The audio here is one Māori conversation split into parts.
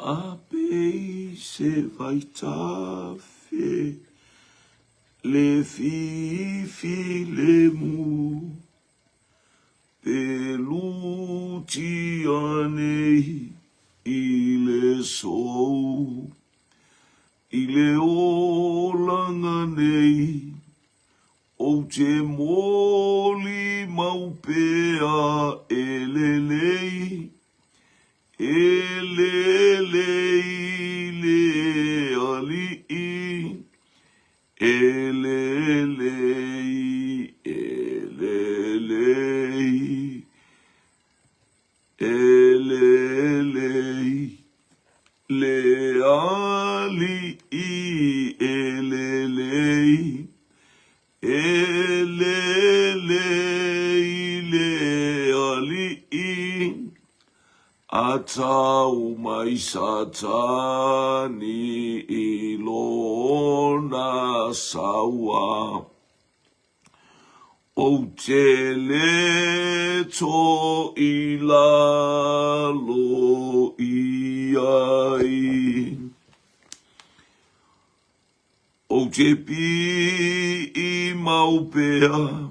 Ape se vai tafe le fifi le mu peluti anei ile sou ile olanganei o te moli maupea elelei elelei le ali elelei elelei elelei le ali elelei elelei le ali atau mai satani ilona sawa o te leto ilalo iai o te pi i maupea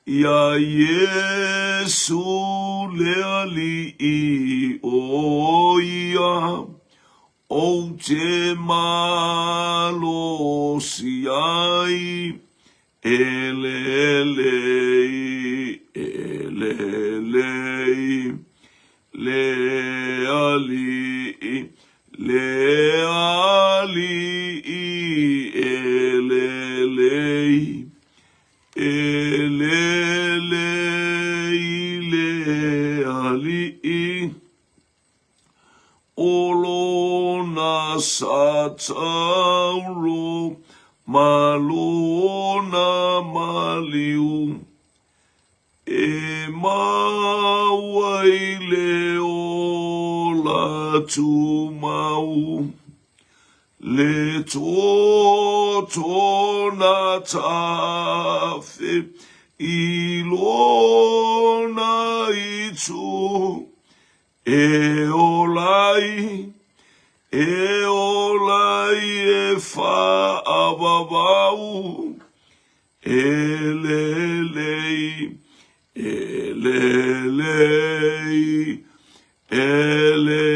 ia Yesu le ali i o ia o te malo si ai elelei elelei le ali elelei elelei le ali olona satauro malona maliu e mawai le ola tu mau le tōna tafe ilona itu e olai e fa ababau elelei elelei elelei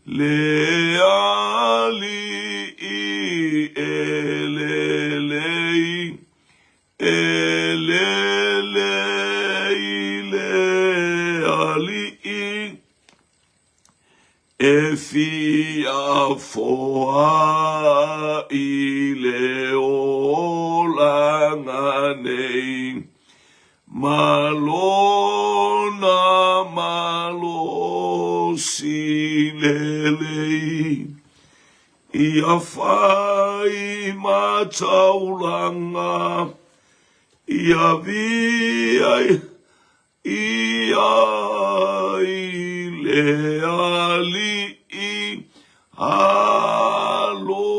le ali elelei elelei le ali e fia foa i le olanga nei malona malo si lelei ia fai mataulanga ia via ia le ali alo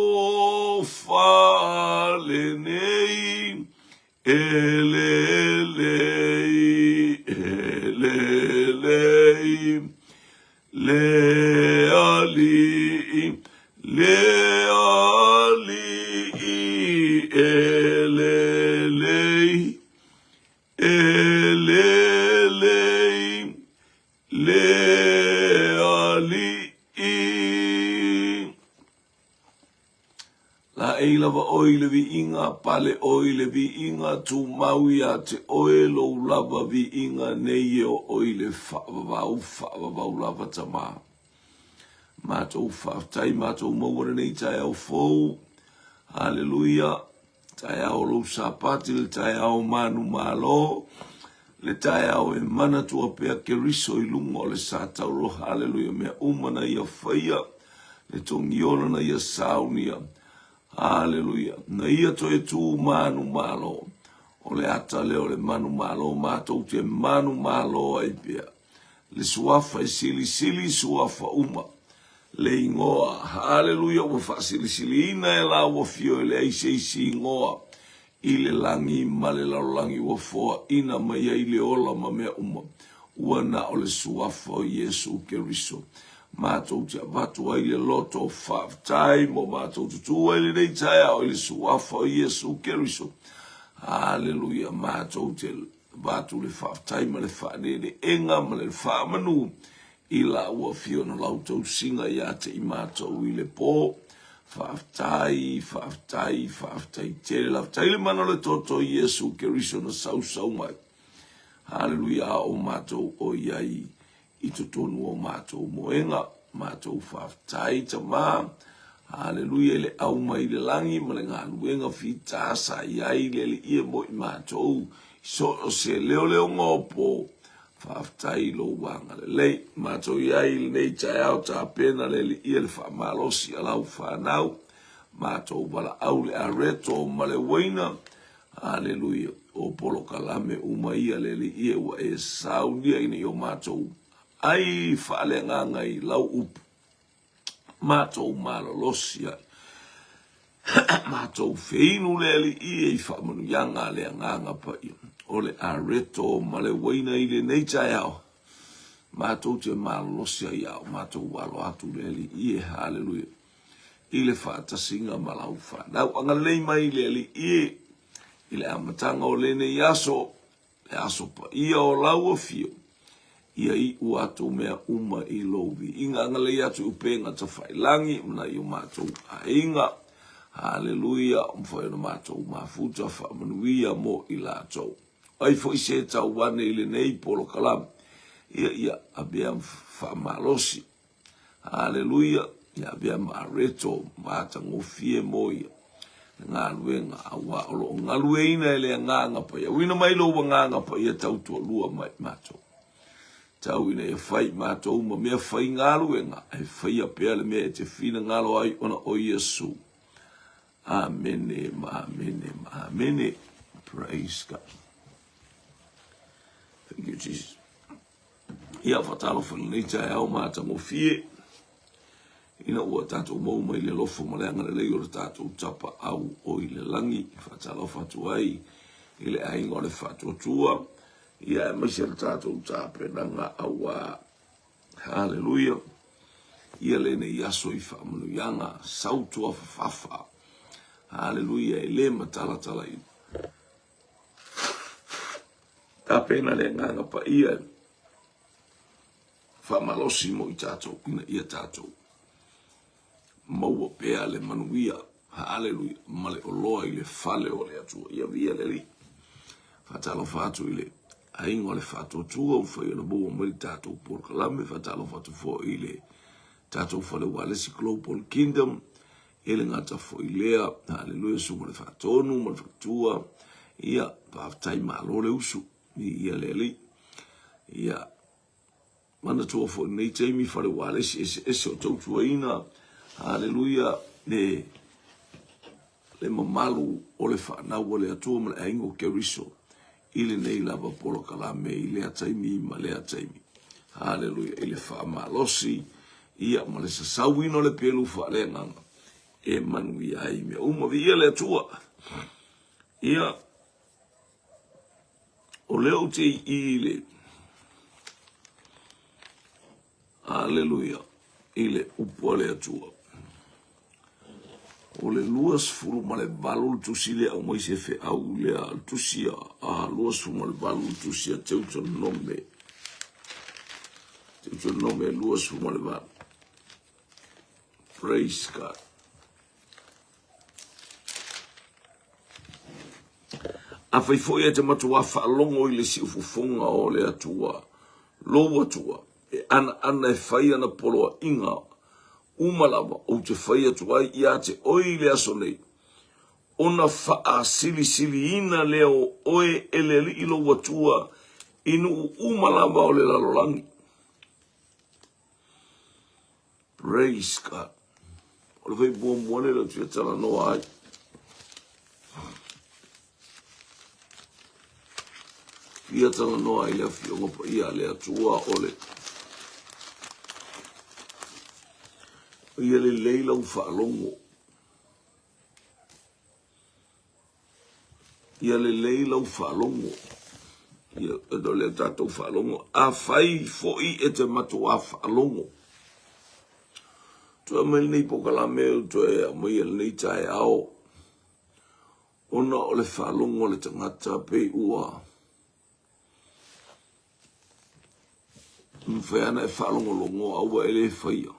fale nei elelei elelei le ali elelei elelei le ali la eilava oile vi inga pale oile vi inga tu mauia te oelo lava vi inga neio oile whaavavau lava tama matou whaatai matou mawara nei tai au fou hallelujah tai au lo sapati le tai au manu malo le tai au e mana tua pea ke riso i lunga o le satauro hallelujah mea umana ia whaia le tongiona na ia saunia hallelujah na ia to e tu manu malo o le ata leo le manu malo matou te manu malo ai pea le suafa e sili suafa uma le ingoa hallelujah wa fasili ina e la wa fio le isi ingoa ile langi male la langi wa fo ina mai ile ola ma me uma wana o le suafa Yesu Keriso Mātou te avatu ai le loto whaafitai mo mātou tutu ai le nei taia o le suafa o Iesu Keriso. Hallelujah, mātou te vatu le whaafitai ma le whaanere enga ma le whaamanu i la ua fiona lautou singa ia te i mātou i le pō. Whaafitai te le laftai le mana le toto Iesu Keriso na sau mai. Hallelujah, o mātou o iai. I tutonu o mātou moenga, mātou whaafitai ta mā. Hallelujah, le au mai le langi, ma le ngā luenga whitasa iai le ia mo i mātou. So o se leo ngopo, whaafitai lo wanga le lei. Mātou iai le nei tai au ta pena le ia le whaamalosi alau whanau. Mātou wala au le areto ma le waina. Hallelujah, o polo kalame umaia le ia ua e saunia ina i o mātou. Ai whaale ngai lau upu. Mātou malolosi ai. Mātou whinu leli i e whamanu yanga le nganga pa i. O le areto ma le waina i le neitai au. Mātou te malolosi ai au. Mātou walo atu leli i e hallelujah. I le whaatasinga malau whanau. Anga lei mai leli i e. I le amatanga o lene i aso. Le aso pa ia o lau o fio. Ia I atu mea uma I lovi. Inga ngale atu upenga ta whailangi, mna I o mātou a inga. Hallelujah, mwhai na mātou mafuta whamanuia mo I lātou. Ai fo I se tau wane I le nei polo kalam. Ia abea whamalosi. Hallelujah, ia abea maareto, mātango fie mo ia. Ngā luenga awa olo. Ngā lueina ele nganga pa ia. Wina mai lo wa nganga pa ia tau tua lua mai mātou. Tau ina e whai mātou ma mea whai ngālu e ngā. E whai a pēr le mea e te whina ngālo ai ona o Iesu. Amene, amene. Praise God. Thank you, Jesus. Ia whatalo whananita e au mātango fie. Ina ua tātou mou mai le lofo ma le angare lei o le tātou tapa au o I le langi. Whatalo whatu ai. I le aingo le whatu tua. Ia mai se tātou tāpenanga awa. Hallelujah. Ia lene iaso I whaamanu yanga. Sautua whafafa. Hallelujah. I le matala I. Tāpena le nganga pa ia. Whamalosi mo I tātou. Ina ia tātou. Maua pēa le manuia. Hallelujah. Male o loa I le fale o le atua. Ia via le li. Whatalo whatu I le. Aingo le whato tua u whai ana bua meri tātou por kalame, whatalo whatu fo I le tātou whale walesi Global Kingdom, ele ngata fo I lea, hallelujah, sunga le whatonu, ma le whatua, ia, pāwtai mālo le usu, ia le li, ia, mana tua fo nei teimi whale walesi, ese o tautua ina, hallelujah, le mamalu o le whanau o le atua ma le aingo Keriso, Ile nei lava polo kalame I lea taimi ma lea taimi. Hallelujah. Ile whaamalosi. Ia ma le sasawino le pelu whaale nganga. E manu I ai mea uma vi ia le atua. Ia. O leo te I le. Hallelujah. Ile upua le atua. O le luas furu ma le balu tusi le au mai se fe au le tusia a luas furu ma le balu tusia teuto nome luas furu ma le balu. Praise God. A fai foi e te matua whaalongo I le si ufufonga o le atua lo atua e ana e fai ana poloa inga Umalawa o te whaia tuai I a te oi lea sonei. Ona wha sili ina leo oe ele li ilo watua inu umalawa o le lalolangi. Praise God. O le whai bua muane la tua tala noa ai. Ia tala noa ai lea fionga pa ia lea tua o le. Ia le leila u whaalongo. Ia le leila u whaalongo. Ia le tatou whaalongo. A whai foi e te matua whaalongo. Tua mai nei pokala meo tua e mai el nei tae ao. Ona o le whalongo le tangata pe ua. Mwhaiana e whalongo longo aua ele whaia.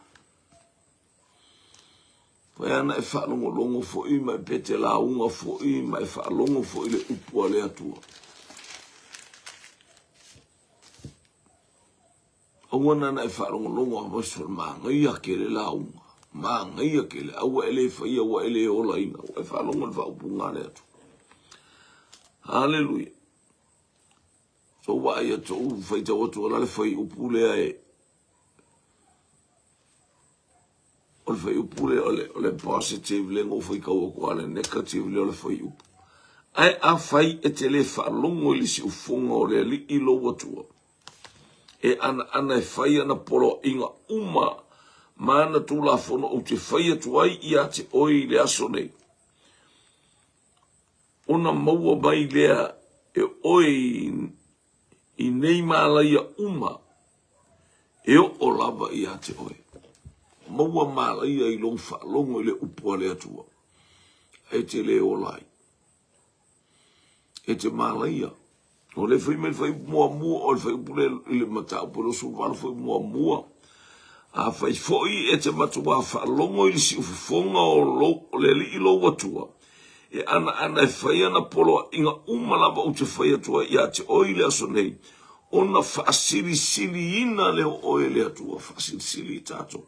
Whaiana e whalongo longo fo i mai pete la unga fo i mai whalongo fo i le upua le atua. Awana na e whalongo longo a maisol maangai ake le la unga. Maangai ake le aua ele whaia wa ele ola ina. E whalongo le whaupunga le atua. Hallelujah. So wa ia to faita watu ala le fai upule ai. Ole fai upule ole positive le ngo fai kau ko ale negative le ole fai up. Ai a fai e tele fa longo li si ufonga ole li ilo watu. E ana fai ana polo inga uma mana tu la fono o te fai atu ai ia te oi le aso nei. Ona maua mai lea e oi i nei malaia uma e o lava i ate oi. Maua malaia i long wha longo i le upua le atua. E te le o lai. E te malaia. O le whai me whai mua mua o le whai upule i le matau pero su wala whai mua mua. A whai foi e te matua wha longo i le si ufufonga o le li ilo watua. E ana e whai ana polo inga umalava o te whai atua i ate oi le aso nei. Ona whaasiri ina leo oi le atua, whaasiri tato.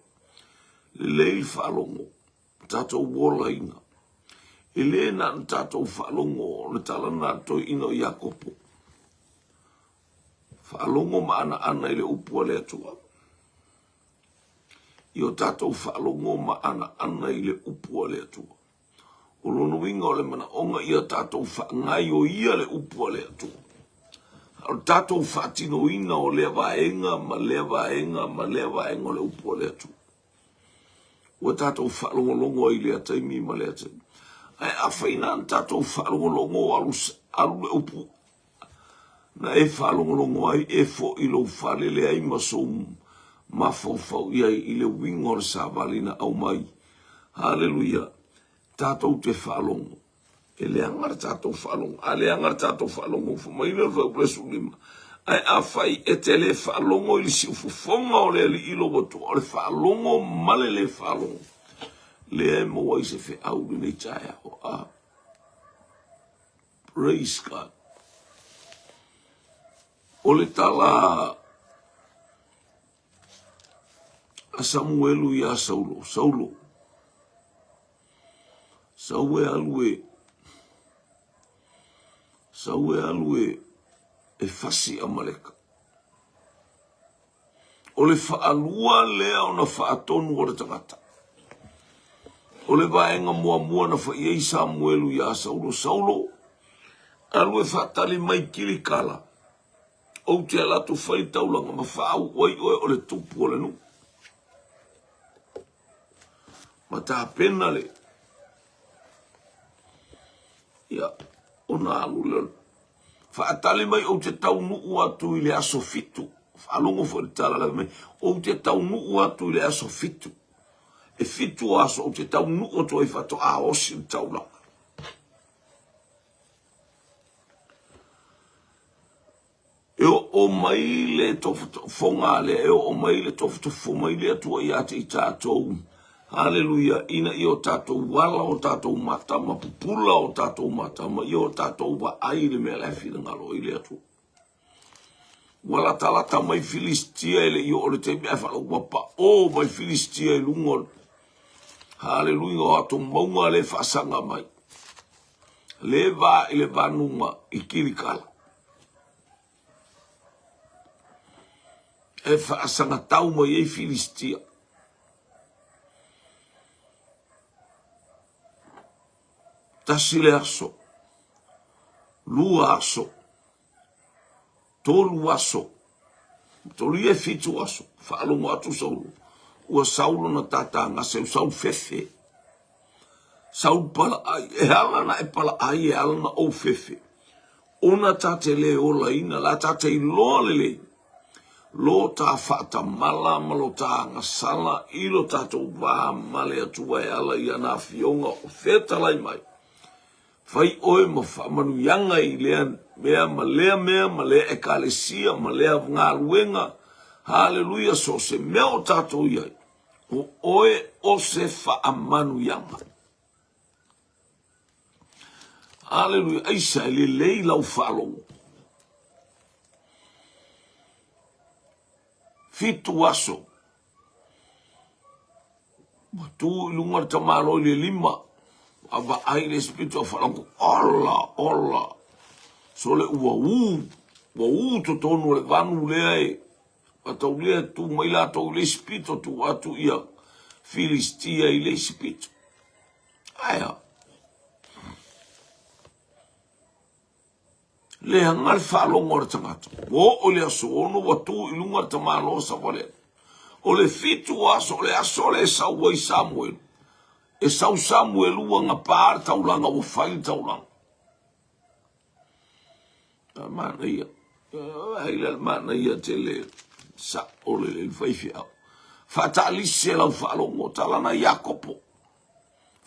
Le lei whalongo, tato wola ina. E le na tato whalongo, le tala nato ina Iakopo. Whalongo ma ana ile upua le atua. Io tato whalongo ma ana ile upua le atua. O lono winga o le mana onga ia tato whangai o ia le upua le atua. O tato whatino ina o lea vaenga, ma lea vaenga o le upua le atua. O tato whalongolongo i lea taimi ma lea taimi. Ai awhaina an tato whalongolongo alu le upu. Na e whalongolongo ai e fo ilo whale lea i masom ma fau iai i le wingo le savalina au mai. Hallelujah. Tato te whalongo. E le angar tato whalongo. A le angar tato whalongo. Fumaina whau presu lima. Ai a whai e te le whalongo i si ufufonga o le li ilo watu. O le whalongo male le whalongo. Le e moa i se whi au ni taia o a. Praise God. O le tala a Samuelu i a Saulo. Saue alue e fasi Amaleka. O le whaalua lea o na whaatonu o le tangata. O le vaenga mua na whaiei Samuelu i a Saulo. Alue whaatali mai kiri kala. O te alatu whai taulanga ma whaau oi o le tupu o le nu. Ma tā pena le. Ia, ona alu le. Whaatali mai o te tau nuu atu i le aso fitu. Whaalongo whare tala la mai. O te tau nuu atu i le aso fitu. E fitu aso o te tau nuu atu i whato a osi i tau langa. E o mai le tofu fonga le. E o mai le tofu fonga le atua i ate i tātou. Hallelujah. Ina i o tātou wala o tātou matama. Pupula o tātou matama. I o tātou wa aile mea lefi na ngalo i le atua. Wala talata mai Filistia ele i o le te mea whala wapa. O mai Filistia i lungo. Hallelujah. O ato maunga le whasanga mai. Le va i le vanunga i kirikala. E whaasanga tau mai e Filistia. Tasile aso. Lua aso. Tolu aso. Tolu e fitu aso. Whaalongo atu Saulo. Ua Saulo na tatanga seu sau fefe. Sau pala ai. E halana e pala ai e halana o fefe. Ona tate le ola ina. La tate i loa lele. lo ta fata mala malo ta ngasala ilo tatou wa male atua e ala ia na fionga o feta lai mai fai oe ma whamanu yanga i lea mea e kalesia ma lea ngā ruenga haleluia so se mea o tatou iai o oe o se whaamanu yanga haleluia aisa ele lei lau whalongo fitu aso. Tu lungar tamalo le lima. Aba aile spiritual falango. Ola. So le ua to tonu le vanu lea e. Atau lea tu maila atau le spiritual tu atu ia. Filistia i le spiritual. Aya. Le hangal falongo le tangata. O le aso ono watu ilunga tamalo sa wale. O le fitu aso le sau i Samuel. E sau Samuel ua nga pār taulanga o whai taulanga. Mana ia. Haila mana ia te le sa o le whaifi au. Fatalise lau falongo talana Yakopo.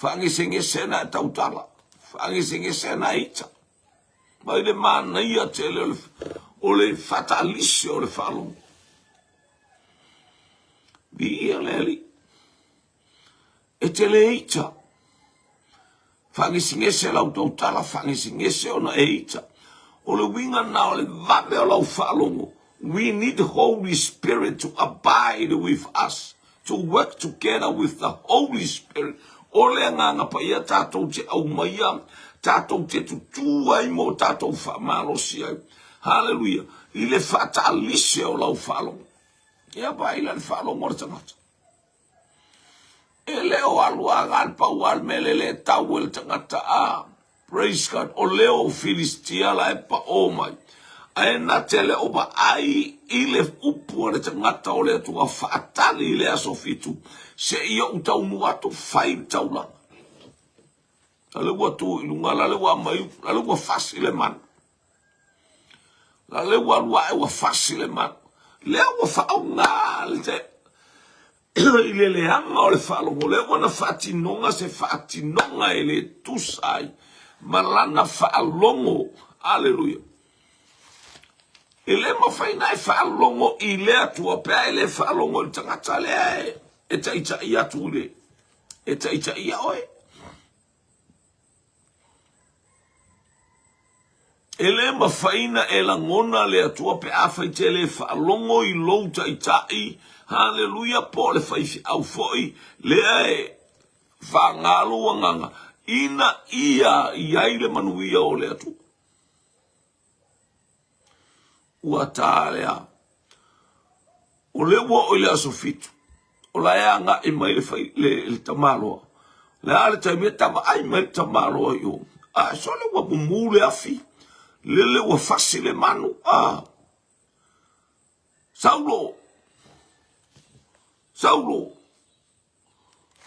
Whangese na tautala. Whangese na ita. Mai le mana ia te le fatalise o le falongo. Bia leli. E te le ita. Whangese lau tautala, whangese ona e ita. O le winga na o le vape o lau falongo. We need the Holy Spirit to abide with us, to work together with the Holy Spirit. O le nganga pa ia tātou te au maia, tātou te tutua i mo tātou whamalosi ai. Hallelujah. I le fatalise o lau falongo. Ia pa ila le falongo o tangata. E leo alua galpa ual mele le tau el tangata a. Praise God. O leo Filistia la e pa o mai. Aena tele oba ai ile upu o le tangata o le atua whaatali le aso fitu. Se ia utau nuatu whai taulanga. La lewa tu ilunga, la lewa mai, la lewa fasi le man. La lewa lua e wa fasi le man. Lea wa whaau ngā le te. Ile le anga o le whalongo. Lewa na whaatinonga se whaatinonga e le tusai. Marana whaalongo. Alleluia. Ele ma faina e whaalongo i le atua pea e le whaalongo i tangata lea e. E taita ia tūle. E taita ia oe. Ele ma faina e la ngona le atua pe awhai te le whaalongo i lou taitai. Hallelujah, po le whaifi au foi. Lea e whangalo wanganga. Ina ia le manuia o le atua. Ua tālea. O le ua o le aso fitu. O la ea nga e mai le tamaloa. Le ale taimea tama ai mai le tamaloa i o. A so le ua bumu le afi. Le ua fasi le manu. Saulo.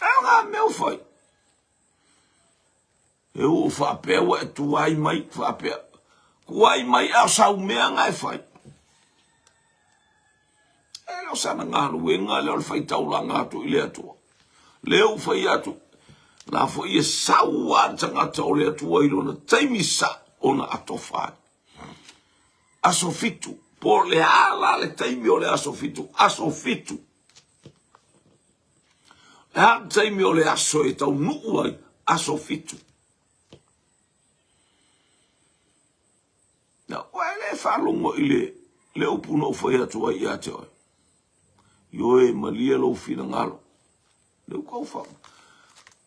E nga meu fai. E o whapea wa e tuai mai whapea. Kuai mai au sau mea ngai fai. E leo sana ngā ruenga, leo le whai taulanga atu i le atua. Leo whai atu. Nā fo i e sau a tangata o le atua i rona taimi sa o na ato whai. Aso fitu. Por le ala le taimi o le aso fitu. Aso fitu. Le ala taimi o le aso e tau nuu ai. Aso fitu. Na oe le whalongo i le upuno o whai atua i ate oi. Ioe malia lo fina ngalo. Le ukau whau.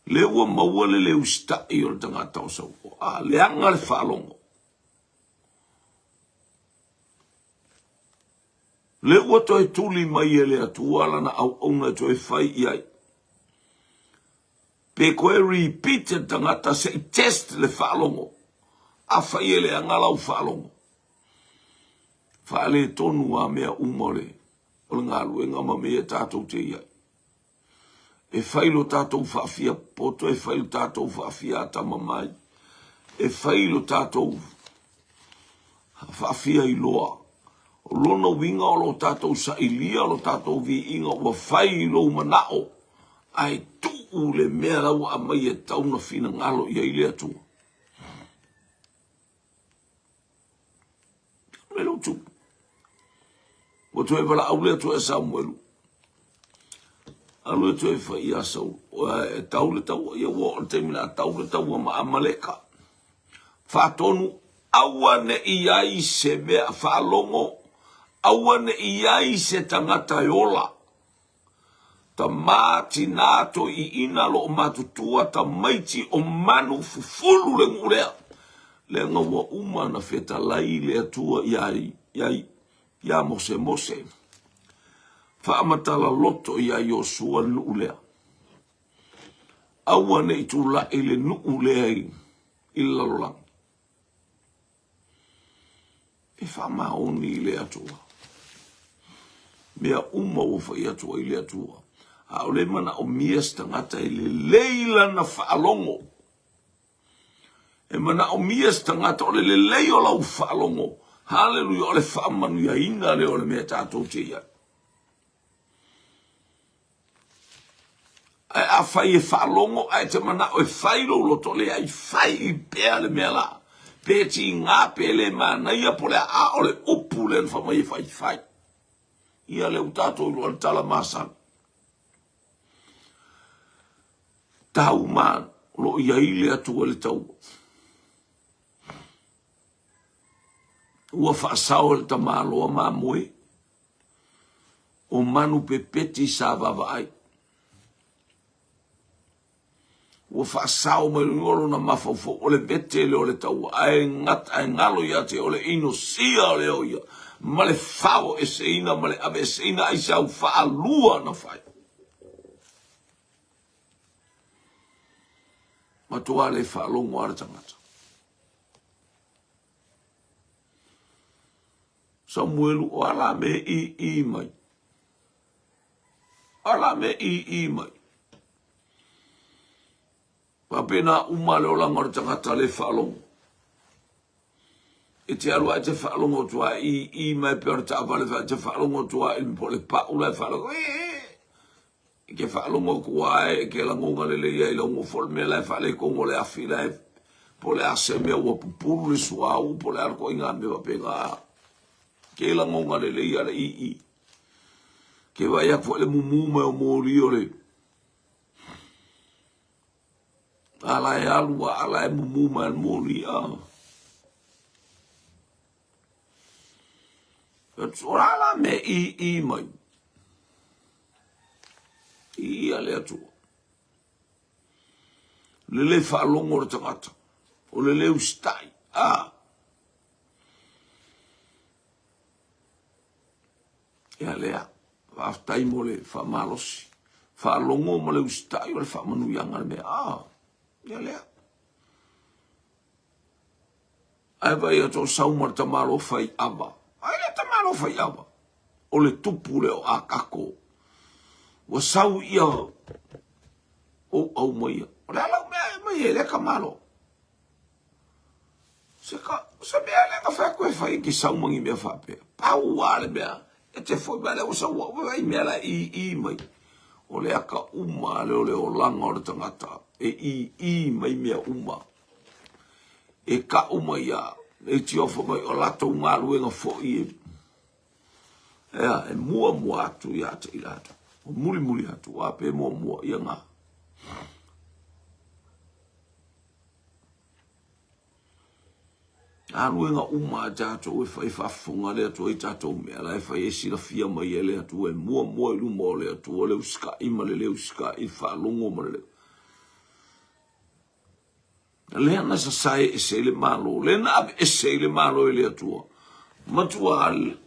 Le ua maua le usta i o le tangata o sau. Le anga le whalongo. Le ua toi tuli mai e le atua lana au onga toi whai i ai. Pe koe repeat e tangata se i test le whalongo. A whai e le anga lau whalongo. Whale tonu a mea umore. O le ngā luenga ma mea tātou te iai. E whailo tātou whaafia poto, e whailo tātou whaafia atama mai. E whailo tātou whaafia i loa. O lona winga o lo tātou sa ilia o lo tātou vi inga ua whai lo manao. Ai tuu le mea rau a mai e tauna fina ngalo ia ilea tua. Melo tu. O tu e wala au lea tu e Samuelu. Alu e tu e whai a sau. E tau le tau ia ua o te mina tau le tau ma Amaleka. Whātonu aua ne iai se mea whaalongo. Aua ne iai se tangata yola. Ta māti nāto I ina lo o matutua ta maiti o manu fufulu le ngurea. Le ngawa umana feta lai le atua ia mose mose. Whaamatala loto ia Yosua nuulea. Aua ne itula ele nuulea I lalolang. E whamaoni le atua. Mea uma ufa I atua I le atua. A ole mana o mias tangata I le leila na whaalongo. E mana o mias tangata o le leio lau whaalongo. Hallelujah, o le whaamanu ia inga le o le mea tātou te ia. A whai e whaalongo, a te mana o e whairo loto le ai whai I pēa le mea la. Pēti ngā pēle mana ia po le a o le upu le whamai e whai. Ia le utatou lo le tala masan. Tau man, lo ia ile atua le tau. Ua whaasao le tamaloa mā moe. O manu pepeti sa vavai. Ua whaasao mai ngoro na mawhauwho o le bete le o le tau. Ai ngalo ia te o le ino sia o le o ia. Ma le whao e seina, ma le ave seina ai sau whaalua na whai. Matua le whaalongo ara tangata. Samuelu o ala me I mai. Ala me I mai. Papena umale o langor tangata le whaalongo. E te arua te whaalongo tua I mai peor ta avale te whaalongo tua I po le paula whaalongo. Ke whaalongo kua ke langonga le ia I longo fol me lai whale kongo le awhila po le ase mea ua pupuru le suau po le arko inga me wapenga. Ke langonga le ia le I. Ke vai akwa le mumuma o mori o le. Ala e alua, ala e mumuma al mori a. Ala me I mai. Ia le atua. Le whaalongo re tangata. O le leu stai. Ia lea. Whaftai mo le whamalosi. Whaalongo mo leu stai o le whamanu ianga le mea. Ia lea. Ai vai ato saumar tamalo whai ava. Ai le tamalo whai ava. O le tupu leo a kako. Wa sau ia o au mai. O le alau mea mai e le kamalo. Se mea le ka whea koe whai ki saumangi mea whapea. Pau wale mea. E te foi mea le o sau wai mea la I mai. O le aka uma le o langa o le tangata. E I mai mea uma. E ka uma ia. E ti ofa mai o lato ngā luenga fo I e. Ea e mua atu ia te ilata. O muri atu, a pe mua ia ngā. Anu e ngā uma a tātou e whai whafunga le atu e tātou mea la e whai e sira fia mai e le atu e mua I lumo le atu o le uska I ma le uska I whaalongo ma le. Le ana sa sae e se le malo, le na ave e se le malo e le atua. Matua al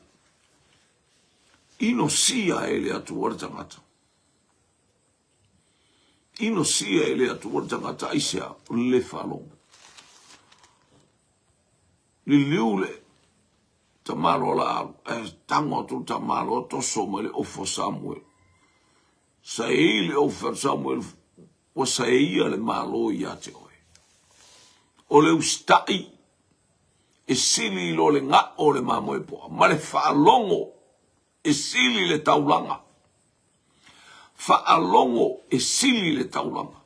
ino sia e le atua tangata. Ino sia e le atua tangata aisea le whalongo. Li liule tamalo la alu, tango tu tamalo to soma le ofo Samuel. Sa e le ofo Samuel o sa e ia le malo ia te oe. O le ustai e sili lo le nga o le mamoe poa. Ma le whaalongo e sili le taulanga. Whaalongo e sili le taulanga.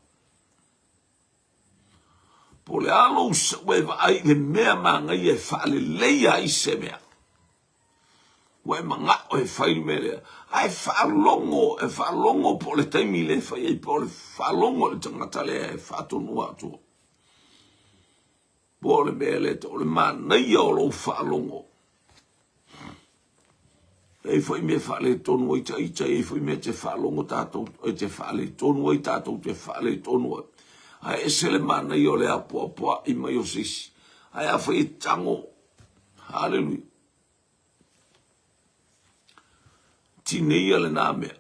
Po le alo usawe wa ai le mea maanga i e whaale leia i se mea. Wa e manga o e whailu melea. Ai whaalongo po le taimi le whai e po le whaalongo le tangata lea e whaatonua atua. Po le mea le to le mānaia o lo whaalongo. E foi me whaale tonu o ita e foi me te whaalongo tātou e te whaale tonu o tātou te whaale tonu o. Ai ese le mānaia o le apoa i mai o sisi. Ai a whai tango. Hallelujah. Tineia le nā mea.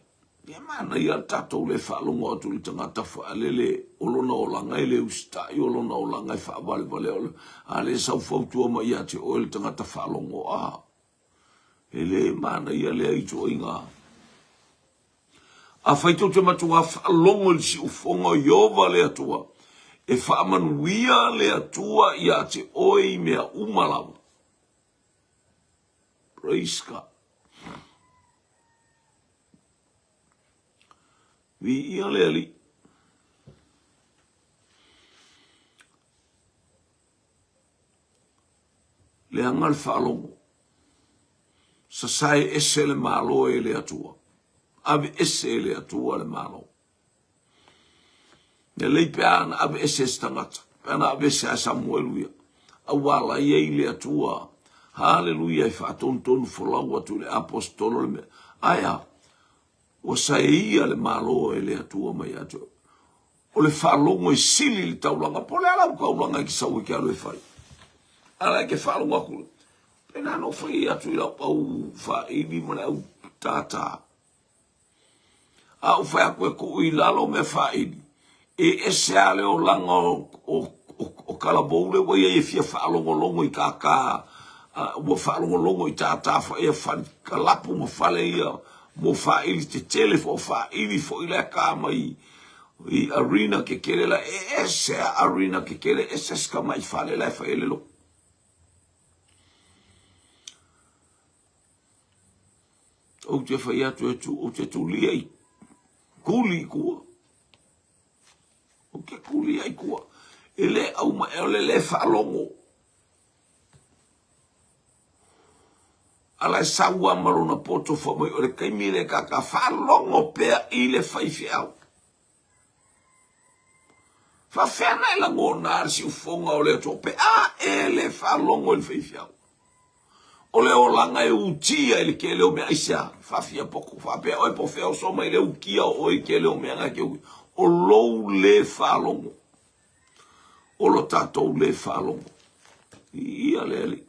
Ia mānaia tātou le whaalongo atu le tangata whaalele olona o langa e le ustai olona o langa e whaavale vale o le. A le sau fautua mai a te o le tangata whaalongo a. Ele mānaia le aitu o inga. A whaito te matua whaalongo le si ufonga iova le atua. E whaamanuia le atua i a te oi mea umalawa. Praise God. Vi ia le ali. Le angal whaalongo. Sa sai ese le malo e le atua. Ave ese le atua le malo. Ne leipe ana ave ese stangata. Ana ave ese a Samueluia. A wala iei le atua. Hallelujah. I whaatonton folau atu le apostolo le mea. Aya. O sa ia le malo e le atua mai atua. O le whaalongo e sili le taulanga. Po le alau kaulanga ki sau i ke alo e whai. Ala ke whaalongo akula. Pena no whai atu i lau pau whaini mana au tata. Au whai aku e ko i lalo me whaini. E ese ale o langa o kalaboule wa ia e fia whaalongo longo i kaka. Ua whaalongo longo i tata whai e whani kalapu mo whale ia. Mo whaili te telefo whaili fo i leka mai. I arena ke kere la e ese arena ke kere ese ska mai whale lai whai ele lo. O te whai atu e tu, o te tu lia i kuli kua. O ke kuli ai kua. E le au ma e le whalongo. Ala e saua marona poto whamai o le kaimile kaka whalongo pea i le whaifi au. Whawhena e lango nāri si ufonga o le ato pe a e le whalongo i le whaifi au. O le o langa e utia i le ke leo mea isa. Whawhia poko whapea oi po whea o soma i le ukia o i ke leo mea ngake ui. O lou le whalongo. O lo tātou le whalongo. Ia le ali.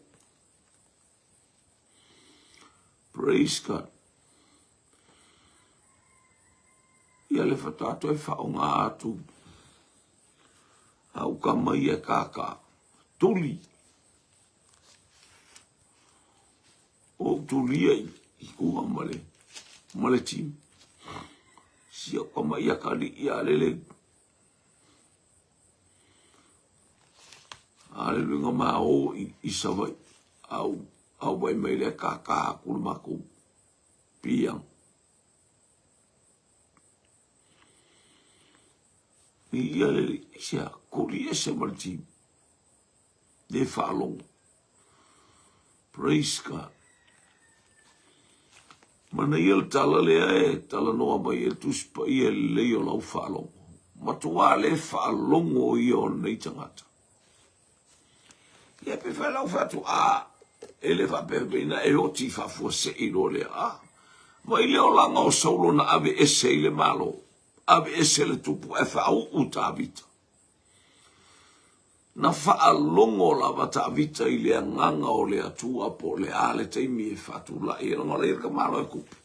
Praise God. Ia le whatato e whaonga atu. Au ka mai e kaka. Tuli. O tulia i kua male. Male tim. Sia ka mai a kari i alele. Alele ngā maa o i savai. Au vai mai le kaka kulmaku piang. Ia le sia kuri ese malti. De whalong. Praise God. Mana ia le tala lea e tala noa mai e tuspa ia leo lau whalong. Matua le whalongo i o nei tangata. Ia pe whalau whatu a ele whapepina e oti whafua se i lo lea a. Mai leo langa o saulo na ave ese i le malo. Ave ese le tupu e whau uta avita. Na whaalongo la wata avita i lea nganga o lea tua po le ale teimi e whatu la i ranga le irka malo e kupu.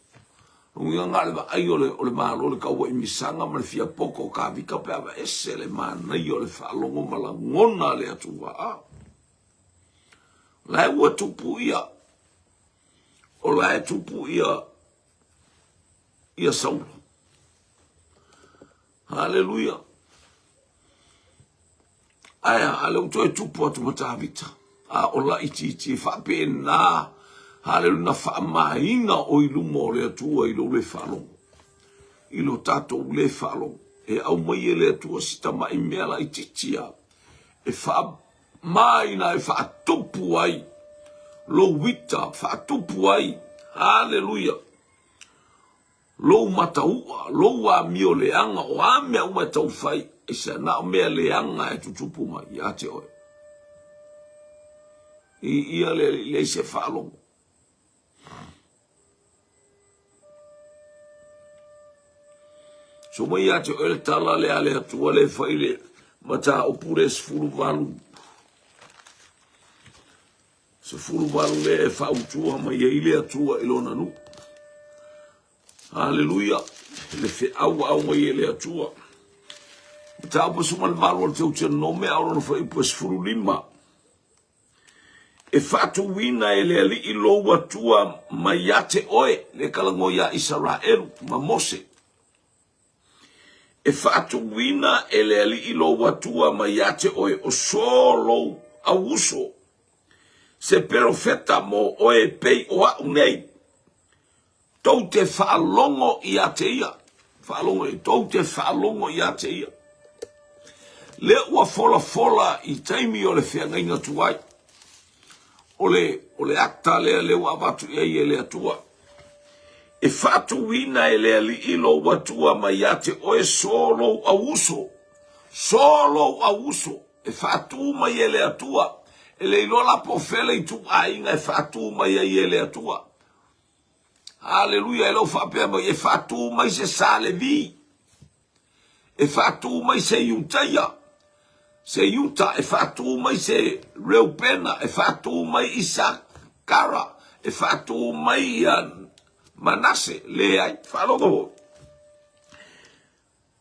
Nunga ngale wa ai o le malo le kaua i misanga ma le fia poko ka vika pe ava ese le mana i o le whaalongo ma la ngona lea tua a. La e ua tupu ia. O la e tupu ia. Ia saulo. Hallelujah. Aya, ale uto e tupu atu mata avita. a ola iti whape nā, haleluia na whaamahinga o iluma o le atua ilo le whalongo. Ilo tātou le whalongo. E au mai e le atua sita mai mea la ititia. E whaamaina e whaatupu ai. Lo wita, whaatupu ai. Haleluia. Lo mataua, lo a mio leanga, o a mea ua tau whai. E sa na mea leanga e tutupu mai, ia te oe. Ia le se whalongo. So mai ia te oe le tala le ale atua le whai le mata o pure se furu walu. Se furu walu le e whautua mai e ile atua ilona nu. Haleluia. Le fe au mai e le atua. Mata o pasu mal walu al teu tia nome au no whai pas furu lima. E fatu wina e le ali I lo watua mai ate oe le kalango ya Israel ma Mose. E fatu wina e le ali I lo watua mai ate oe o solo auso. Se profeta mo oe pei o a unei. Tau te whaalongo I ate ia. Whaalongo e tau te whaalongo I ate ia. Le ua fola I taimi o le whiangainga tuai. Ole akta le ua watu ia le atua. E fatu wina e le ali ilo watua mai ate oe solo auso. Solo auso. E fatu mai e le atua. E le ilola pofele I tu ainga e fatu mai e le atua. Haleluia e lo whapea mai e fatu mai se sale vi. E fatu mai se iuntaia. Se Yuta e fatu mai se Reupena, e fatu mai Isakara, e fatu mai Manase, le ai, whalongo.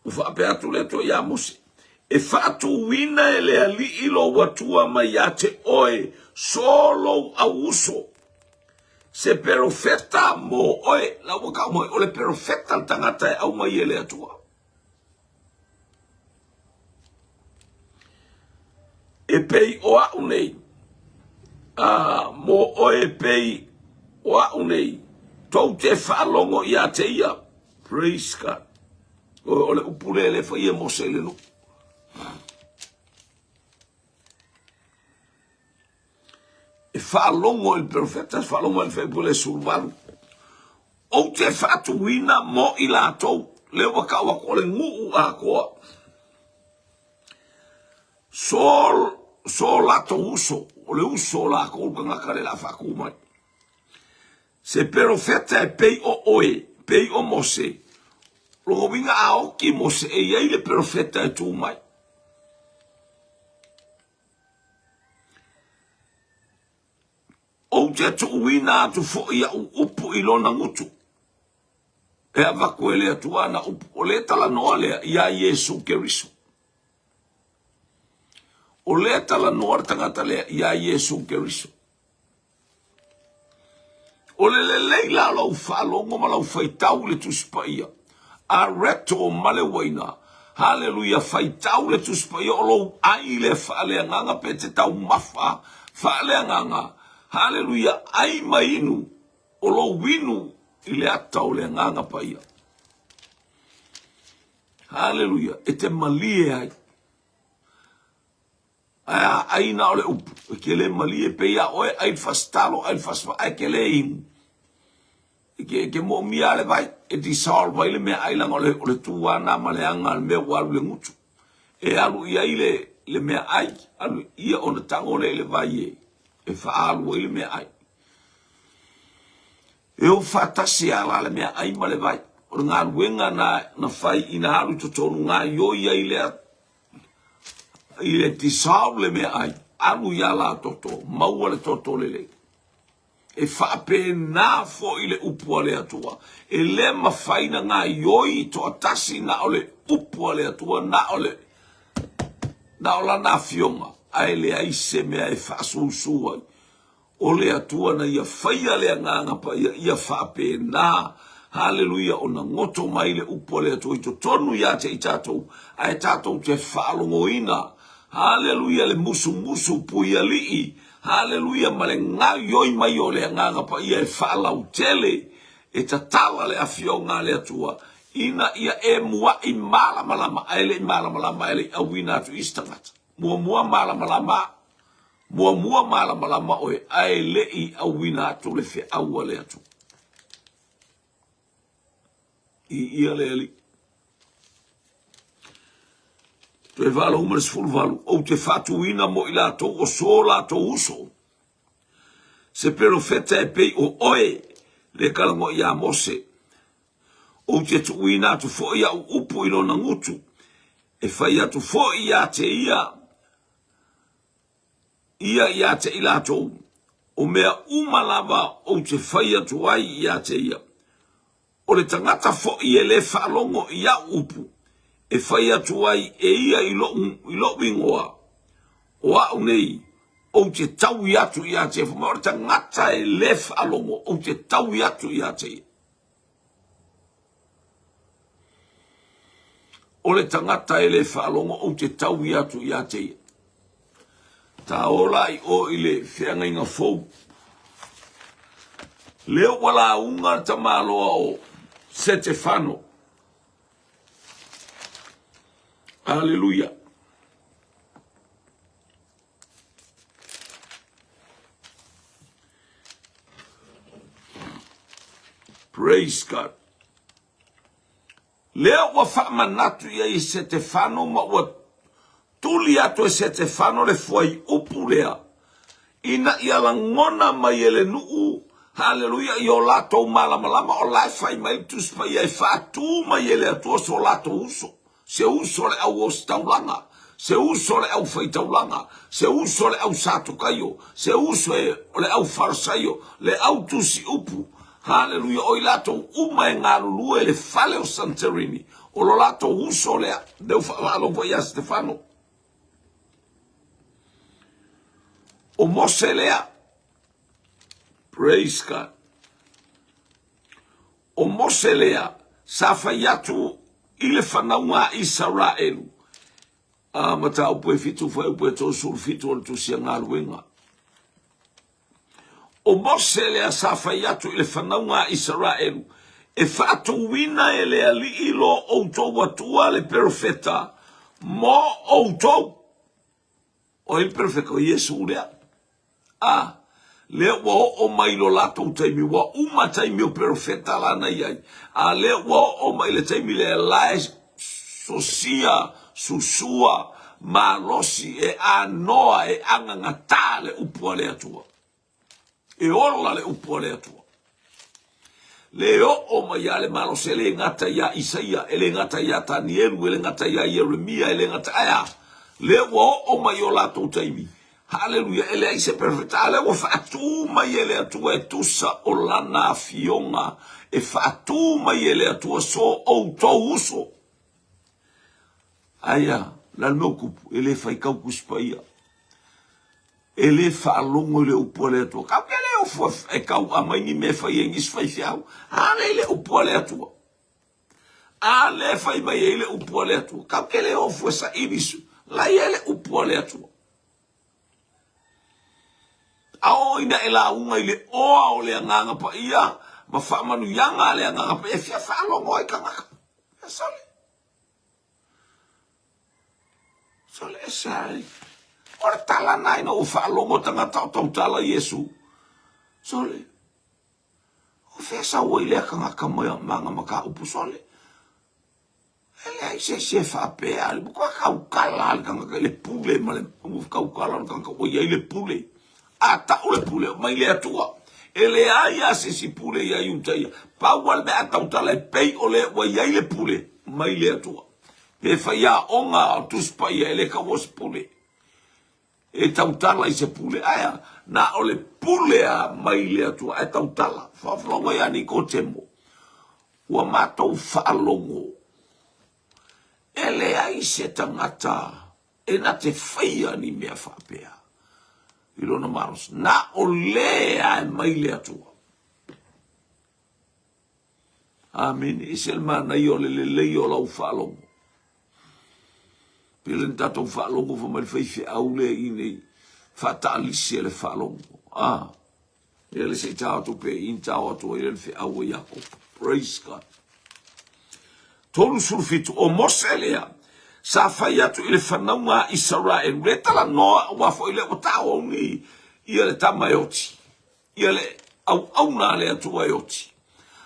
Ufa pe atu le to ia Mose. E fatu wina e le ali ilo watua mai ate oe, solo auso. Se profeta mo oe, la waka mo o le profeta tangata e au mai e le atua. E pei o a unei. Mo o e pei o a unei. Tou te whalongo I a te ia. Praise God. O le upule le whaia Mose le no. E whalongo il profeta, whalongo il whaipule survaru. O te whatuina mo I la tou. Le waka wako le nguu a koa. So lato uso, o le uso la kolka ngakare la whakumai. Se profeta e pei o oe, pei o Mose. Logo winga a oki Mose e iei le profeta e tu mai. O te tu wina atu fo ia upu ilona ngutu. E avaku ele atuana upu o le tala noa lea ia Yesu Keriso. O le tala noa tangata lea ia Yesu Keriso. O le leila lau whalongo ma lau whaitau le tuspaia. A reto male waina. Hallelujah, whaitau le tuspaia o lau ai le whale anganga pe te tau mafa. Whale anganga. Hallelujah, ai mainu o lau winu I le atau le anganga paia. Hallelujah, e te malie ai. Ai na ole upu. Ke le malie pe ia oe ai fastalo, ai fasfa, ai ke le inu. Ke mo mia le vai, e di saol vai le mea ailang ole tuana ma le anga le mea walu le ngutu. E alu ia le mea ai, alu ia ona tango le vai e faalu le mea ai. E o fatasi ala le mea ai ma le vai. O ngā ruenga na fai ina alu totonu ngā ioi ai lea. Ile ti saule me ai alu ya la toto maua le toto lele e whape na fo ile upua le atua e le mawhaina ngā ioi to atasi na ole upua le atua na ole na fionga ai le aise mea e whasuusua o le atua na ia whaia le nganga pa ia whape na haleluia o na ngoto mai le upua le atua I to tonu ya te I tatou ai tatou te whalongo ina. Hallelujah le musu pui alii. Haleluia, ma le ngai oi mai o le nganga pa ia e whaalau tele, e tatala le afionga le atua, ina ia e mua i malamalama, ele i malamalama, ele awina atu istangata. Mua malamalama, mua malamalama oe, ele i awina atu le fe aua le atu. I ia le ali. Te valo umaris fulvalu, o te fatuina mo ila to o sola to uso. Se profeta e pei o oe, le kalango ia Mose. O te tuina tu fo ia upu ilo na ngutu. E fai atu fo ia te ia. Ia te ila to. O mea umalava o te fai atu ai ia te ia. O le tangata fo ia le whalongo ia upu. E fai atu ai e ia ilo wingoa. O au nei. O te tau i atu i a te whama. O te ngata e le whalongo. O te tau i atu i a te. O le tangata e le whalongo. O te tau i atu i a te. Ta ola i o i le whianga inga fau. Leo wala unga ta maloa o Stefano. Hallelujah. Praise God. Leo wa whaamanatu ia i Stefano ma wa tuli atu e Stefano le fuai upu lea. Ina ia la ngona mai ele nuu. Hallelujah. I o lato malamalama o lai fai mai tuspa ia i whaatu mai ele atua so lato uso. Se uso le au o staulanga. Se uso le au faitaulanga. Se uso le au satukayo. Se uso le au farsayo. Le au tusi upu. Hallelujah. O ilato uma e ngarulu e le fale o Santorini. O lo lato uso lea. Deu falo po ia Stefano. O Mose lea. Praise God. O Mose lea. Safa yatu ile whanaunga Israelu. Mata upo e fitu fai upo e tō surfitu o tu sia ngā ruenga. O Mose lea sa whai atu ile whanaunga Israelu. E whaatu wina e lea li ilo o tō watua le profeta. Mo o tō. O il profeta o Yesu lea. Lea wa o mai lo lato taimi wa uma taimi o profeta lana iai. Lea wa o mai le taimi le Elias sosia susua malosi e anoa e angangata le upua le atua. E orla le upua le atua. Leo o mai ale malosi le ngata ya Isaia, ele ngata ya Danielu, ele ngata ya Jeremia, ele ngata aya. Leo wa o mai o lato taimi. Hallelujah, ele ai se perfecta, ale o fatu mai ele atua e tusa o lana fionga, e fatu mai ele atua so o to uso. Aya, la meu kupu, ele fai kau kuspaia. Ele fa longo le upole atua. Kau ke le o e kau amai ni me fai engis fai fiau. Ale le upole atua. Ale fai mai ele upole atua. Kau ke le o sa ibisu. La ele upole atua. Ao ina e la unga ile oa o le anganga pa ia, ma wha manu yanga le anganga pa e fia whalongo e kangaka. E sole. Sole e sari. Ora tala nai no o whalongo tanga tau tala Yesu. Sole. O fia sa ua ile kangaka manga maka upu sole. Ele ai se whapea, le bukua kau kala le kangaka le pule, ma le kau kala le kangaka o ia ile pule. Ata ule pule mai le atua ele ai ase si pule ia iutaia pa wal be ata utala pei ole wa ia le pule mai le atua pe faia onga tus pa ia ele ka was pule e tautala i se pule aya na ole pule a mai le atua e tautala fa flongo ia ni ko tembo wa mato falongo ele ai se tangata e na te faia ni mea fapea Ilona maros. Na o lea e mai le atua. Amen. Isel mana i o le o lau whalongo. Pilen tatou whalongo fa mai whaifi au le i nei. fatalisi le falongo. Ele se tau tu pe in tau atu ele fe awa Jacob. Praise God. Tolu sulfitu o moselea. Sa fai atu ele whanaunga Israel. Retala noa wafo ele o tau ni. Ia le tamaioti. Ia le au na le atu aioti.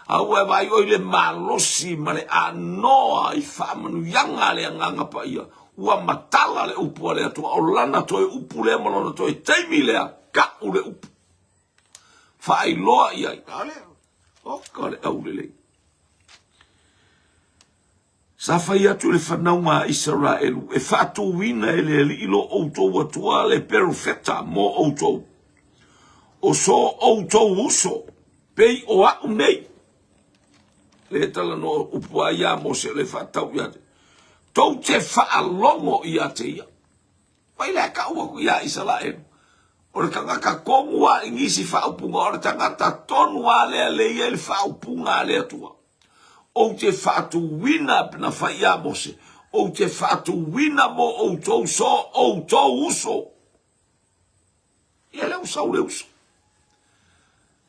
Au e vai o ile malosi ma le anoa I whamanu yanga le anganga pa ia. Ua matala le upu le atu. O lana toi upu le malona toi teimi lea. Ka ule upu. Fai loa ia. Ale. Oka le au le. Sa fai atu le whanaunga Israel. E whatu wina ele ilo outou atua le perfeta mo outou. O so outou uso. Pei o au nei. Le tala no upua ia mo se le whatau ia te. Tau te whaalongo ia te ia. Pai le ka ua ia Israel. O le kangaka kongua ingisi whaupunga. O le tangata tonua le ia le whaupunga le atua. O te whatu wina pina whaia mo se. O te whatu wina mo outou so outou uso. Ia le usau le uso.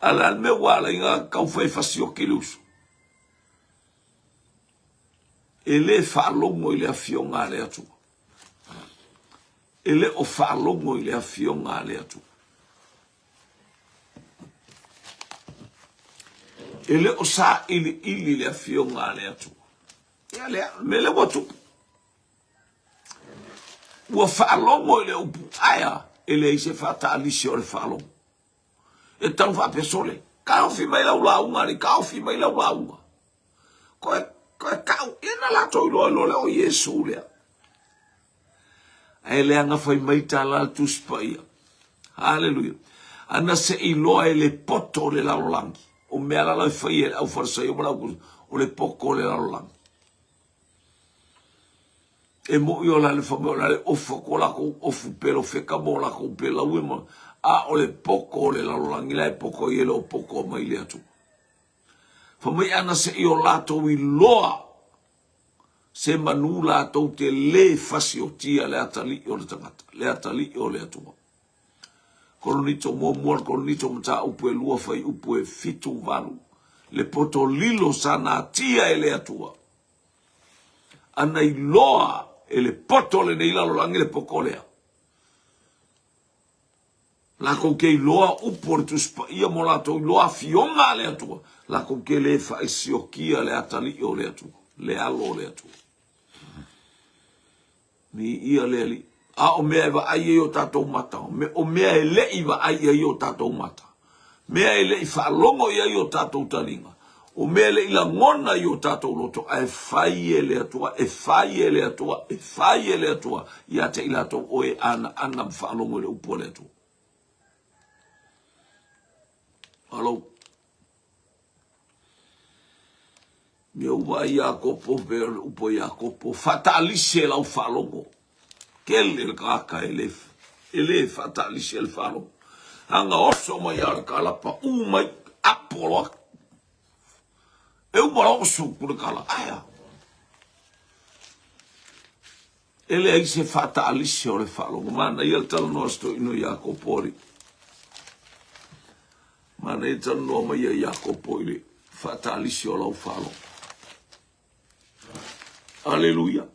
Ala me wala inga kau whai whasio ki le uso. Ele whalongo I le awhionga le atua. Ele o whalongo I le awhionga le atua. Ele o sa ili le awhionga le atua. Ia lea, me le watu. Ua whalongo I le upu aia, ele I se whatalisi o le whalongo. E tau whapesole, ka ofi mai lau launga, ni ka ofi mai lau launga. Koe kau, ina lato ilo le o Yesu lea. Ai lea nga whai mai tala tuspa ia. Hallelujah. Ana se iloa le poto le lalolangi. O mea la whai au wharsai o malau o le poko le lalolangi. E mo io la le whameo la le ofa ko lako ofu pero wheka mo lako pe la uema. A o le poko le lalolangi la e poko I ele o poko mai le atu. Whamai ana se I o lato I loa se manu lato te le fasi o tia le atali o le tangata. Le atali o le atua. Kolonito mo mua, kolonito mta upu e lua fai upu e fitu valu. Le poto lilo sana tia e le atua. Ana I loa e le poto le nei lalolangi le poko lea. Lako ke I loa upu le tuspa ia mo lato I loa fionga le atua. Lako ke le fai siokia le atali o le atua. Le alo le atua. Ni ia le li. A o mea iwa ai o tatou mata. O mea e le iwa ai o tatou mata. Mea e le I whaalongo I o tatou talinga. O mea le ila ngona I o tatou loto. A e whai e le atua, e whai e le atua, e whai e le atua. Ia te ila tau oe ana whaalongo le upo le atua. Hello. Me uwa Iakopo ver upo Iakopo fatalise la ufalongo. Kele kaka ele fatalise el falongo. Anga oso mai kala pa mai apolo. Eu moroso por kala aya. Ele aí se fatalise o falongo. Mana ele tal nosto ino Iakopori. Mana ele tal no mai Iakopori fatalise o falongo. Aleluia.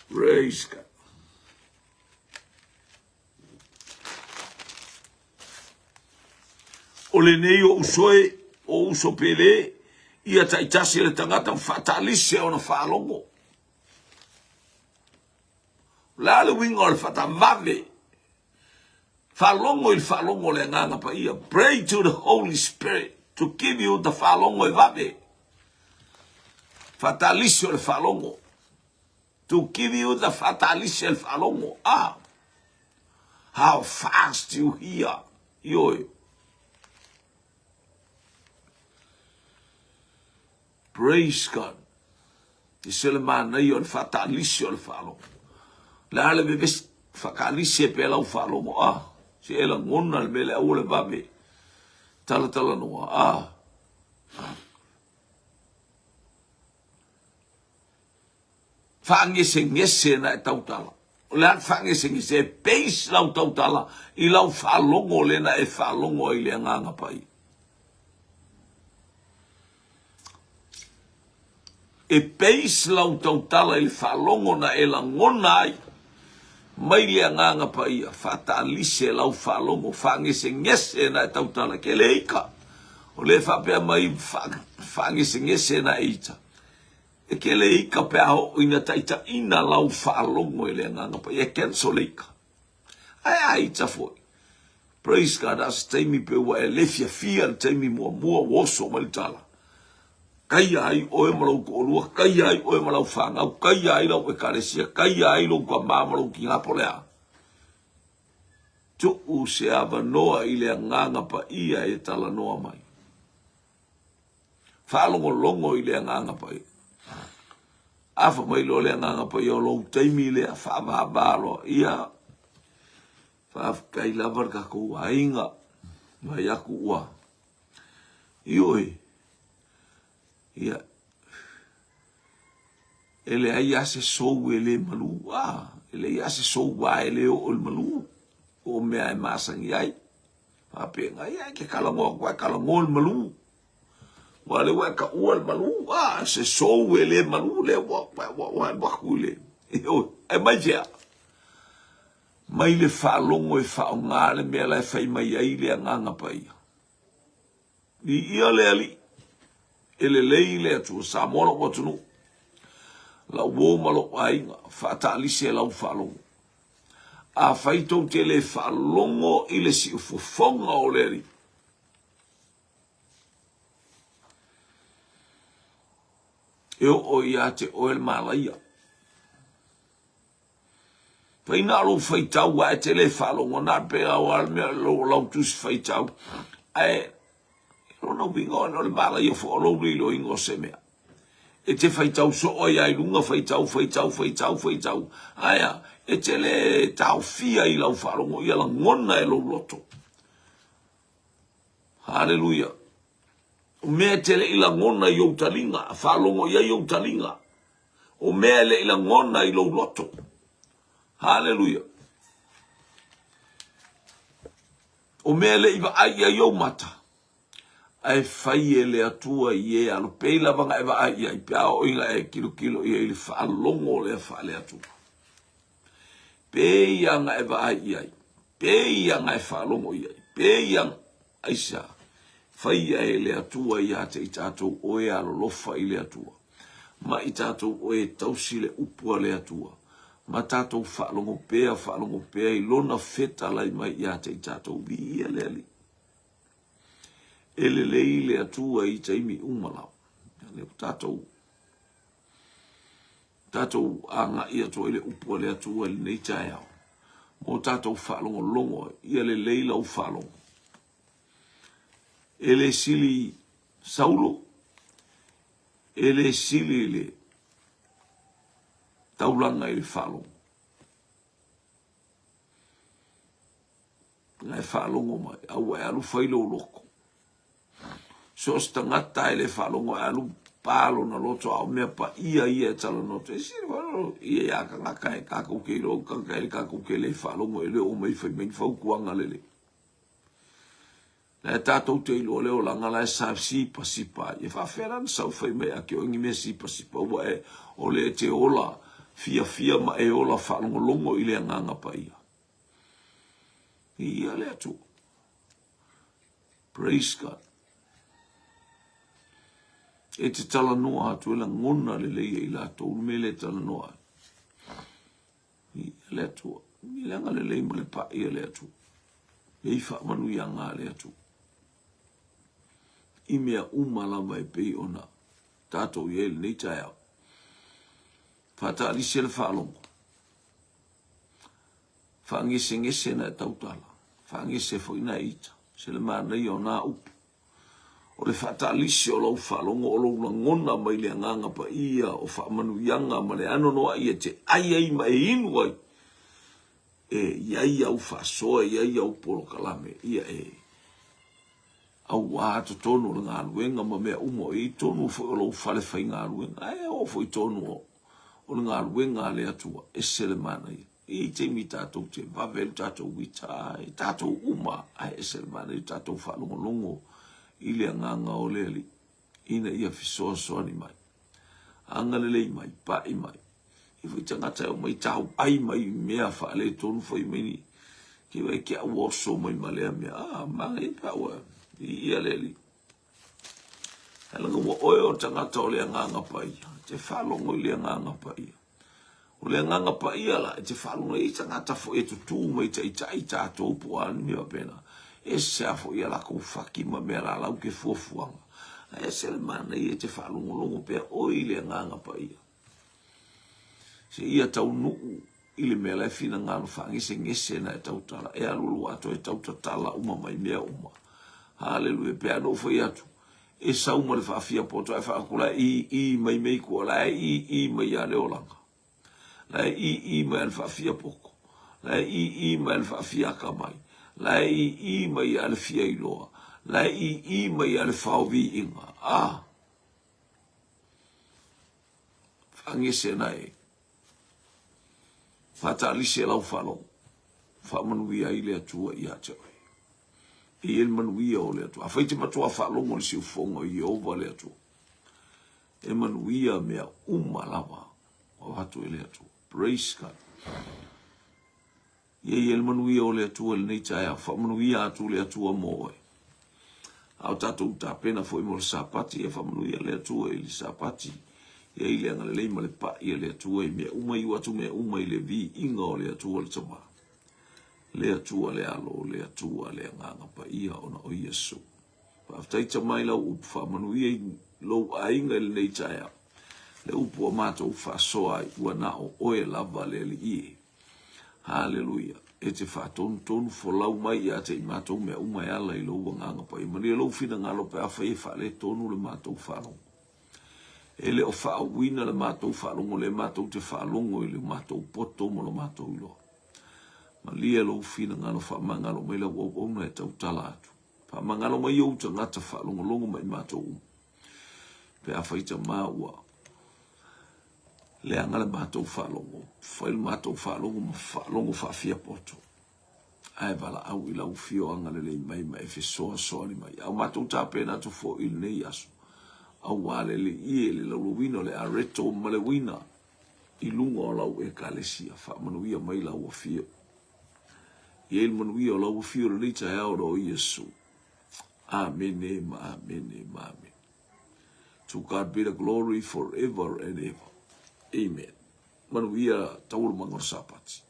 Praise God. O le nei o usoe, o uso pele, ia taitasi le tangata fatalise o na whalongo. La le winga o le fatamave. Whalongo il whalongo le nganga pa ia. Pray to the Holy Spirit to give you the whalongo e vave. Fatalise o le whalongo. To give you the fatalise el whalongo. How fast you hear. Yoi. Praise God. Te sele mana i o le fatalise o le whalongo. Le ale bebes fatalise pe la o whalongo. Se ela ngona le mele au le vave. Tala noa. ngese na tautala. O le ngese peis lau tautala I lau whaalongo le na e whaalongo I le nganga pai. E peis lau tautala I le whaalongo na e la ngona ai. Mai le nganga pai a whata alise lau whaalongo ngese na e tautala ke le ika. O le whapea mai ngese na e ita. E ke le ika pe aho ina taita ina lau whaalongo I le nganga pai. E kenso le ika. Ai ita foi. Praise God, as taimi pe wa e lefia fia taimi mua woso malitala. Kai ai o e malau ko lua, kai ai o e malau whangau, kai ai lau e karesia, kai ai lau kwa māmalau ki ngapolea. Tu se ava noa I le nganga pa ia e tala noa mai. Whalongo longo I le nganga pa ia. Afa mai lo le nganga pa ia o lau taimi le a whaavabalo ia. Kai lavar ka ko ainga mai aku ua ioi ia ele ai ase sou ele malu ele ase sou wa ele o malu o me ai masangi ai ape ngai ai ke kala mo kwa kala ngol malu wale wa ka ua malu se sou ele malu le wa kule ioi e mai ja mai le whaalongo e whaonga le mea lai whai mai ai le nganga pai. Ni ia le ali, ele lei le atua sa mora watunu, la uo malo ainga, whata alise lau whaalongo. A whaitou te le whaalongo I le si ufofonga o le ri. Eo o ia te oel malaia. Pai na lo faitau wa te le whalongo na pe au al mea lo tus faitau. Ai, lo na wingo no le mala I fo lo lo ingo se mea. E te faitau so o ia lunga faitau. Aia, e te le tau fia I lau whalongo I ala ngona e lo loto. Hallelujah. O mea te le ila ngona I o talinga, whalongo ia I o talinga. O mea le ila ngona I lo loto. Hallelujah. O mea le iwa ai ai o mata. Ai fai e le atua I e alo peila vanga ewa ai ai pia o inga e kilo I e le whaalongo le whaale atua. Peianga ewa ai ai. Peianga e whaalongo I ai. Peianga aisa. Fai e le atua I ate I tātou o e alo lofa I le atua. Ma I tātou o e tausi le upua le atua. Ma tātou whaalongo pēa I lona feta lai mai I ate I tātou vi ia le ali. Ele lei le atua I taimi umalau. Le tātou anga I atua I le upua le atua le nei tai au. Mo tātou whaalongo longo I le lei lau whaalongo. Ele sili saulo. Ele sili le taulanga I le whalongo. Ngai whalongo mai, au e alu whailo loko. So sta ngata I le whalongo e alu palo na loto au mea pa ia e tala noto. E siri wano, ia ka ngaka e kakau ke ilo, kaka e kakau ke le whalongo e le o mai whai mei whaukuanga lele. Na e tātou te ilo leo langa la e sa sipa. E whawheran sau whai mei a ke o ingi mea sipa. Ua e o le te ola. Fia ma e ola whanongo longo I le nganga pa ia. Ia le atu. Praise God. E te tala noa atu e la ngona le leia I la tolu me le tala noa. Ia le atu. Ia le anga le leia ma le pa ia le atu. E I whamanu ia ngā le atu. I mea umalawa e pei ona. Tātou I ele nei tai au. Fata alise le whaalongo. Whangese na tautala. Whangese fo ina ita. Se le mana I o nā upu. O le fata alise o lau whaalongo o lau ngona mai le nganga pa ia o whaamanu ianga ma le anonoa ia te ai ma e inu ai. E iai au whasoa, iai au polo kalame, ia e. Au wāto tonu ngā ruenga ma mea umo I tonu fo o lau whale whai ngā ruenga. Ai o fo I tonu o. o ngā luenga le atua e sele mana ia. I te mi tātou te wawelu tātou wita, tātou uma ai e sele mana i tātou whalongolongo i le nganga o le ali. Ina ia fisoa soani mai. Angalele mai, pa i mai. I fui tangata o mai tau ai mai mea whaale tonu fai meni. Ki wai kia waso mai malea mea. Maa e paua. I ia le ali. Helanga wa oe o tangata o le nganga pa ia. Te whalongo i le nganga pa ia. O le nganga pa ia la, te whalongo i tangata fo e tutu mai ta i tātou puani mea pena. E sea fo ia la kou whaki ma mea la lau ke fuafuanga. E se le mana i e te whalongolongo pea o i le nganga pa ia. Se ia tau nuu i le mea lai fina ngano whangise ngese na e tau tala. E alulu ato e tau tatala uma mai mea uma. Hallelujah, pea no fo i atu. E sauma le whaafia poto e whaakula i mai mei kua la i mai a leolanga. La i mai al whaafia poko. La i mai al whaafia kamai. La i mai al fia iloa. La i mai al whaovi inga. Whangese na e. Whatalise lau whalong. Whamanuia i lea tua i hata oi. I el manuia o lea tua. A whaite matua whalong o le siu fonga i ova lea tua. E manuia mea umalawa. O hatu e lea tua. Praise God. Ie el manuia o lea tua le neita ea. Whamanuia atu lea tua moe. Au tatou ta pena foi mo le sapati e whamanuia lea tua i le sapati. Ia i lea ngale leima le pa i lea tua i mea umai watu mea umai le vi inga o lea tua le tama. Lea tua le alo, lea tua lea nganga pa ia ona o Yesu. Pa aftaita mai lau upu whamanuia i lou a inga le neita ea. Le upu a mātou whasoa i ua nao oe lava le li ie. Hallelujah. E te whatonu tonu folau mai a te i mātou mea umai ala i lou nganga pa i mani e lou fina ngalo pe awha e whale tonu le mātou whalongo. E le o whaawina le mātou whalongo le mātou te whalongo i le mātou poto mo le mātou ilo. Ma lia lou fina ngalo whamangalo mai la wauna e tau tala atu. Whamangalo mai au ta ngata whalongo longo mai mātou. Pe awha i ta māua. Le angale mātou whalongo. Whail mātou whalongo ma whalongo whawhia poto. Ai wala au i lau fio angale le mai mai fe soa soa ni mai. Au mātou tāpena tu fo il nei aso. Au wale le ie le lau wino le areto ma le wina. I lunga o lau e kalesia. Wha manuia mai lau a fio. I el manuia o lau a fio le lita e aura o Yesu. Amen, amen, amen. To God be the glory forever and ever. Amen. Manuia tauru mangor sapati.